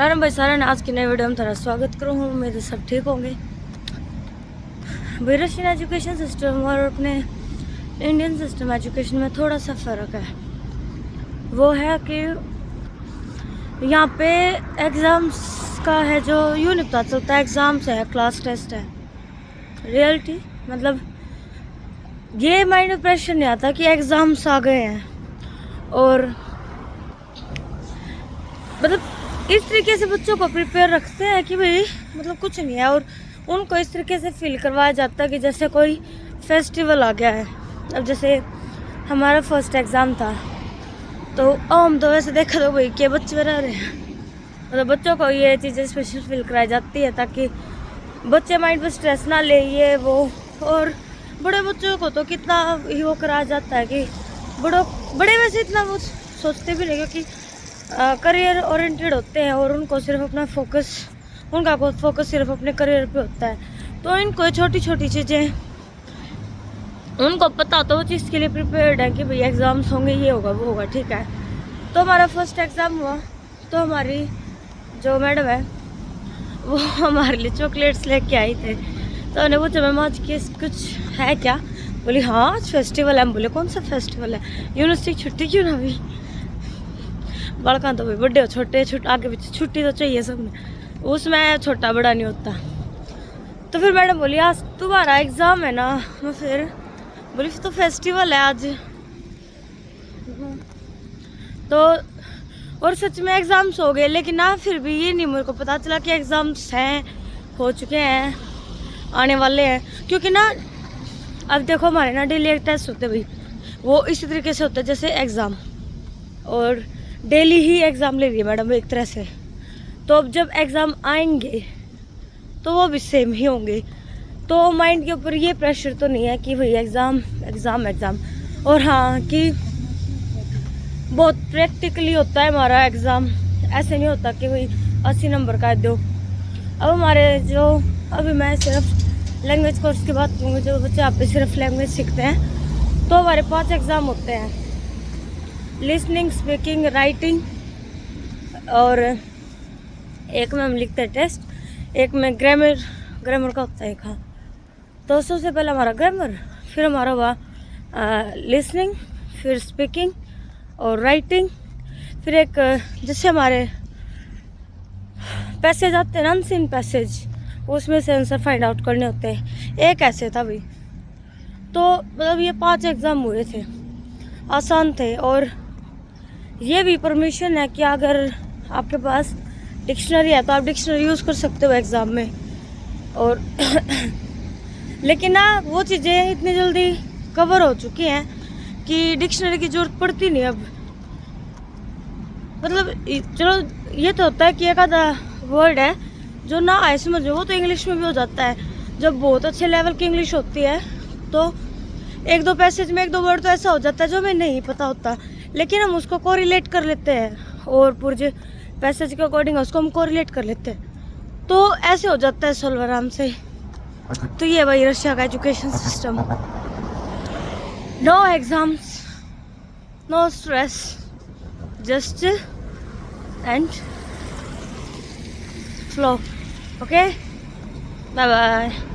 राम भाई सारा ने आज की नई वीडियो में थोड़ा स्वागत करूँ हूँ। मेरे सब ठीक होंगे। भाई रशियन एजुकेशन सिस्टम और अपने इंडियन सिस्टम एजुकेशन में थोड़ा सा फ़र्क है। वो है कि यहाँ पे एग्ज़ाम्स का है जो यूँ नहीं पता चलता एग्ज़ाम्स है, क्लास टेस्ट है। रियलिटी मतलब ये माइंड में प्रेशर नहीं आता कि एग्ज़ाम्स आ गए हैं, और मतलब इस तरीके से बच्चों को प्रिपेयर रखते हैं कि भाई मतलब कुछ नहीं है, और उनको इस तरीके से फील करवाया जाता है कि जैसे कोई फेस्टिवल आ गया है। अब जैसे हमारा फर्स्ट एग्ज़ाम था तो हम तो वैसे देखा तो भाई के बच्चे रह रहे हैं, मतलब बच्चों को ये चीज़ें स्पेशल फील कराई जाती है ताकि बच्चे माइंड पर स्ट्रेस ना ले ये वो। और बड़े बच्चों को तो कितना ही वो कराया जाता है कि बड़े वैसे इतना वो सोचते भी नहीं, क्योंकि करियर ओरिएंटेड होते हैं और उनको सिर्फ अपना उनका फोकस सिर्फ अपने करियर पे होता है। तो इनको छोटी छोटी चीज़ें उनको पता होता है, वो चीज़ के लिए प्रिपेयर्ड है कि भाई एग्ज़ाम्स होंगे, ये होगा वो होगा, ठीक है। तो हमारा फर्स्ट एग्ज़ाम हुआ तो हमारी जो मैडम है वो हमारे लिए चॉकलेट्स लेके आई थे। तो उन्हें पूछा मैम आज के कुछ है क्या? बोली हाँ आज फेस्टिवल है। हम बोले कौन सा फेस्टिवल है? यूनिवर्सिटी की छुट्टी क्यों ना हुई? बड़का तो भाई बड़े हो छोटे आगे पीछे छुट्टी तो चाहिए सबने, उसमें छोटा बड़ा नहीं होता। तो फिर मैडम बोली आज तुम्हारा एग्ज़ाम है ना? मैं फिर बोली तो फेस्टिवल है आज। तो और सच में एग्ज़ाम्स हो गए, लेकिन ना फिर भी ये नहीं मेरे को पता चला कि एग्ज़ाम्स हैं, हो चुके हैं, आने वाले हैं। क्योंकि ना अब देखो हमारे ना डेली एक टेस्ट होते भाई, वो इसी तरीके से होता है जैसे एग्ज़ाम, और डेली ही एग्ज़ाम ले रही है मैडम एक तरह से। तो अब जब एग्ज़ाम आएंगे तो वो भी सेम ही होंगे। तो माइंड के ऊपर ये प्रेशर तो नहीं है कि भाई एग्ज़ाम। और हाँ कि बहुत प्रैक्टिकली होता है हमारा एग्ज़ाम, ऐसे नहीं होता कि भाई 80 नंबर का दो। अब हमारे जो अभी मैं सिर्फ लैंग्वेज कोर्स की बात करूँगी, जो बच्चे आप पे सिर्फ लैंग्वेज सीखते हैं, तो हमारे 5 एग्ज़ाम होते हैं, लिसनिंग, स्पीकिंग, राइटिंग, और एक में हम लिखते हैं टेस्ट, एक में ग्रामर का होता है एक। हाँ, तो सबसे पहले हमारा ग्रामर, फिर हमारा हुआ लिसनिंग, फिर स्पीकिंग और राइटिंग, फिर एक जैसे हमारे पैसेज आते हैं ना, अनसीन पैसेज, उसमें से आंसर फाइंड आउट करने होते हैं। एक ऐसे था भाई। तो मतलब ये 5 एग्ज़ाम हुए थे, आसान थे। और ये भी परमिशन है कि अगर आपके पास डिक्शनरी है तो आप डिक्शनरी यूज़ कर सकते हो एग्ज़ाम में। और लेकिन ना वो चीज़ें इतनी जल्दी कवर हो चुकी हैं कि डिक्शनरी की ज़रूरत पड़ती नहीं अब। मतलब चलो ये तो होता है कि एक आधा वर्ड है जो ना आए समझ में, वो तो इंग्लिश में भी हो जाता है। जब बहुत अच्छे लेवल की इंग्लिश होती है तो एक दो पैसेज में एक दो वर्ड तो ऐसा हो जाता है जो हमें नहीं पता होता, लेकिन हम उसको कोरिलेट कर लेते हैं, और पूरे पैसेज के अकॉर्डिंग उसको हम कोरिलेट कर लेते हैं, तो ऐसे हो जाता है सॉल्व आराम से। तो ये भाई रशिया का education system, no exams, no stress, just and flow. Okay, bye bye.